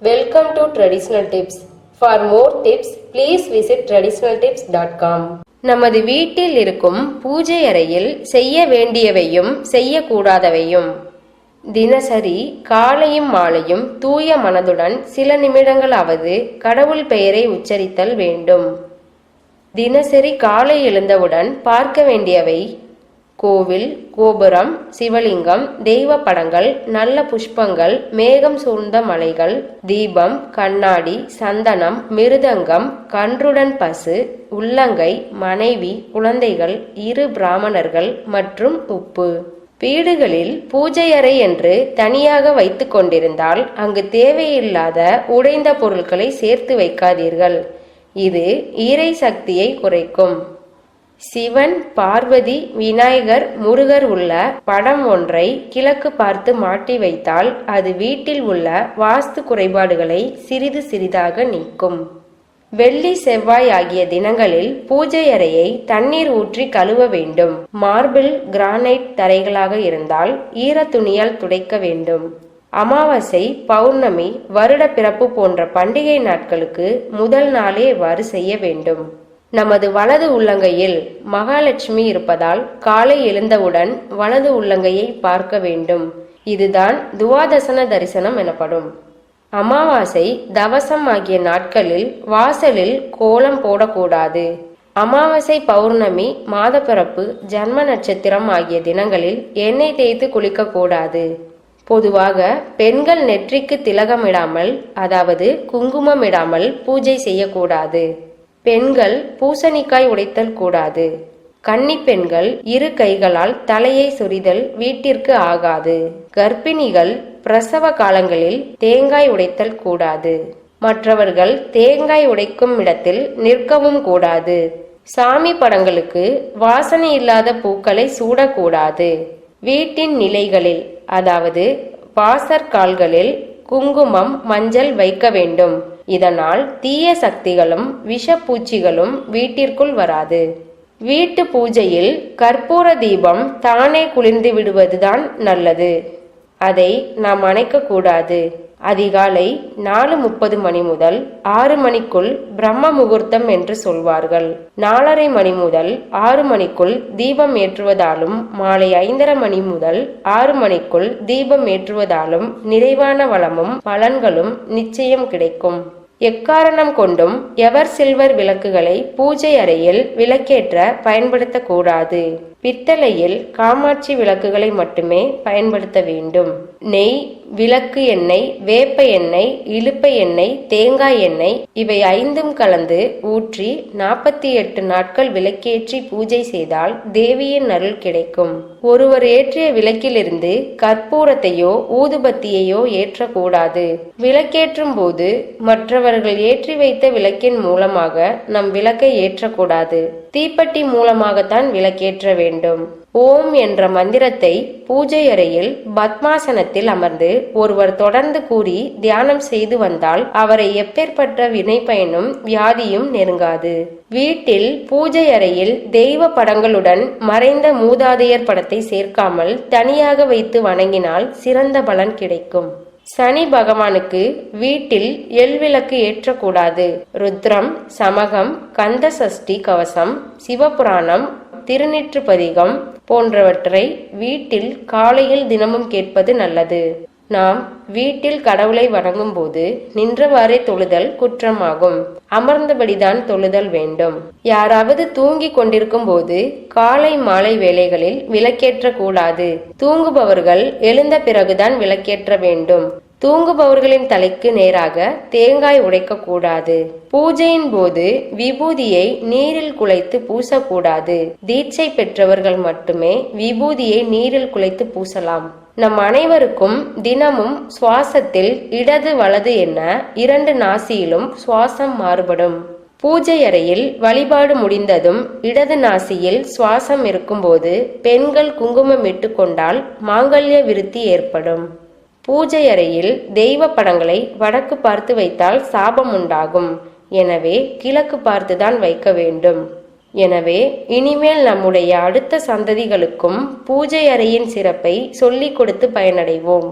Welcome to Traditional Tips. For more tips, please visit traditionaltips.com. நமது வீட்டில் இருக்கும் பூஜை அறையில் செய்ய வேண்டியவையும் செய்யக்கூடாதவையும். தினசரி காலையும் மாலையும் தூய மனதுடன் சில நிமிடங்களாவது கடவுள் பெயரை உச்சரித்தல் வேண்டும். தினசரி காலை எழுந்தவுடன் பார்க்க வேண்டியவை: கோவில், கோபுரம், சிவலிங்கம், தெய்வ படங்கள், நல்ல புஷ்பங்கள், மேகம் சூழ்ந்த மலைகள், தீபம், கண்ணாடி, சந்தனம், மிருதங்கம், கன்றுடன் பசு, உள்ளங்கை, மனைவி, குழந்தைகள், 2 பிராமணர்கள் மற்றும் உப்பு. வீடுகளில் பூஜை அறை என்று தனியாக வைத்து கொண்டிருந்தால் அங்கு தேவையில்லாத உடைந்த பொருட்களை சேர்த்து வைக்காதீர்கள். இது ஈரை சக்தியை குறைக்கும். சிவன், பார்வதி, விநாயகர், முருகர் உள்ள படம் ஒன்றை கிழக்கு பார்த்து மாட்டி வைத்தால் அது வீட்டில் உள்ள வாஸ்து குறைபாடுகளை சிறிது சிறிதாக நீக்கும். வெள்ளி, செவ்வாய் ஆகிய தினங்களில் பூஜை அறையை தண்ணீர் ஊற்றி கழுவ வேண்டும். மார்பிள், கிரானைட் தரைகளாக இருந்தால் ஈர துணியால் துடைக்க வேண்டும். அமாவாசை, பௌர்ணமி, வருட பிறப்பு போன்ற பண்டிகை நாட்களுக்கு முதல் நாளே இவ்வாறு செய்ய வேண்டும். நமது வலது உள்ளங்கையில் மகாலட்சுமி இருப்பதால் காலை எழுந்தவுடன் வலது உள்ளங்கையை பார்க்க வேண்டும். இதுதான் துவாதசன தரிசனம் எனப்படும். அமாவாசை, தவசம் ஆகிய நாட்களில் வாசலில் கோலம் போடக்கூடாது. அமாவாசை, பௌர்ணமி, மாதப்பிறப்பு, ஜன்ம நட்சத்திரம் ஆகிய தினங்களில் எண்ணெய் தேய்த்து குளிக்கக்கூடாது. பொதுவாக பெண்கள் நெற்றிக்கு திலகமிடாமல், அதாவது குங்குமமிடாமல் பூஜை செய்யக்கூடாது. பெண்கள் பூசணிக்காய் உடைத்தல் கூடாது. கன்னி பெண்கள் 2 கைகளால் தலையை சொரிதல் வீட்டிற்கு ஆகாது. கர்ப்பிணிகள் பிரசவ காலங்களில் தேங்காய் உடைத்தல் கூடாது. மற்றவர்கள் தேங்காய் உடைக்கும் இடத்தில் நிற்கவும் கூடாது. சாமி படங்களுக்கு வாசனை இல்லாத பூக்களை சூடக்கூடாது. வீட்டின் நிலைகளில், அதாவது வாசற்கால்களில் குங்குமம், மஞ்சள் வைக்க வேண்டும். இதனால் தீய சக்திகளும் விஷப்பூச்சிகளும் வீட்டிற்குள் வராது. வீட்டு பூஜையில் கற்பூர தீபம் தானே குளிர்ந்து விடுவதுதான் நல்லது. அதை நாம் அணைக்கக்கூடாது. அதிகாலை 4:30 மணி முதல் 6 மணிக்குள் பிரம்ம முகூர்த்தம் என்று சொல்வார்கள். 4:30 மணி முதல் 6 மணிக்குள் தீபம் ஏற்றுவதாலும் மாலை 5:30 மணி முதல் 6 மணிக்குள் தீபம் ஏற்றுவதாலும் நிறைவான வளமும் பலன்களும் நிச்சயம் கிடைக்கும். எக்காரணம் கொண்டும் எவர் சில்வர் விளக்குகளை பூஜை அறையில் விளக்கேற்ற பயன்படுத்தக்கூடாது. பித்தளையில் காமாட்சி விளக்குகளை மட்டுமே பயன்படுத்த வேண்டும். நெய், விளக்கு எண்ணெய், வேப்ப எண்ணெய், இலுப்பை எண்ணெய், தேங்காய் எண்ணெய் இவை 5ம் கலந்து ஊற்றி 48 நாட்கள் விளக்கேற்றி பூஜை செய்தால் தேவியின் அருள் கிடைக்கும். ஒருவர் ஏற்றிய விளக்கிலிருந்து கற்பூரத்தையோ ஊதுபத்தியையோ ஏற்றக்கூடாது. விளக்கேற்றும் போது மற்றவர்கள் ஏற்றி வைத்த விளக்கின் மூலமாக நம் விளக்கை ஏற்றக்கூடாது. தீப்பெட்டி மூலமாகத்தான் விளக்கேற்ற வேண்டும். ஓம் என்ற மந்திரத்தை பூஜை அறையில் பத்மாசனத்தில் அமர்ந்து ஒருவர் தொடர்ந்து கூறி தியானம் செய்து வந்தால் அவரை எப்பேற்பட்ட வினை பயனும் வியாதியும் நெருங்காது. வீட்டில் பூஜை அறையில் தெய்வ படங்களுடன் மறைந்த மூதாதையர் படத்தை சேர்க்காமல் தனியாக வைத்து வணங்கினால் சிறந்த பலன் கிடைக்கும். சனி பகவானுக்கு வீட்டில் எல்விளக்கு ஏற்றக்கூடாது. ருத்ரம், சமகம், கந்த சஷ்டி கவசம், சிவபுராணம், திருநீற்றுப்பதிகம் போன்றவற்றை வீட்டில் காலையில் தினமும் கேட்பது நல்லது. நாம் வீட்டில் கடவுளை வணங்கும் போது நின்றவாறே தொழுதல் குற்றமாகும். அமர்ந்தபடிதான் தொழுதல் வேண்டும். யாராவது தூங்கி கொண்டிருக்கும் போது காலை மாலை வேளைகளில் விளக்கேற்ற கூடாது. தூங்குபவர்கள் எழுந்த பிறகுதான் விளக்கேற்ற வேண்டும். தூங்குபவர்களின் தலைக்கு நேராக தேங்காய் உடைக்க கூடாது. பூஜையின் போது விபூதியை நீரில் குழைத்து பூசக்கூடாது. தீட்சை பெற்றவர்கள் மட்டுமே விபூதியை நீரில் குழைத்து பூசலாம். நம் அனைவருக்கும் தினமும் சுவாசத்தில் இடது வலது என 2 நாசியிலும் சுவாசம் மாறுபடும். பூஜை அறையில் வழிபாடு முடிந்ததும் இடது நாசியில் சுவாசம் இருக்கும்போது பெண்கள் குங்குமம் இட்டு கொண்டால் மாங்கல்ய விருத்தி ஏற்படும். பூஜை அறையில் தெய்வ படங்களை வடக்கு பார்த்து வைத்தால் சாபம் உண்டாகும். எனவே கிழக்கு பார்த்துதான் வைக்க வேண்டும். எனவே இனிமேல் நம்முடைய அடுத்த சந்ததிகளுக்கும் பூஜை அறையின் சிறப்பை சொல்லிக் கொடுத்து பயனடைவோம்.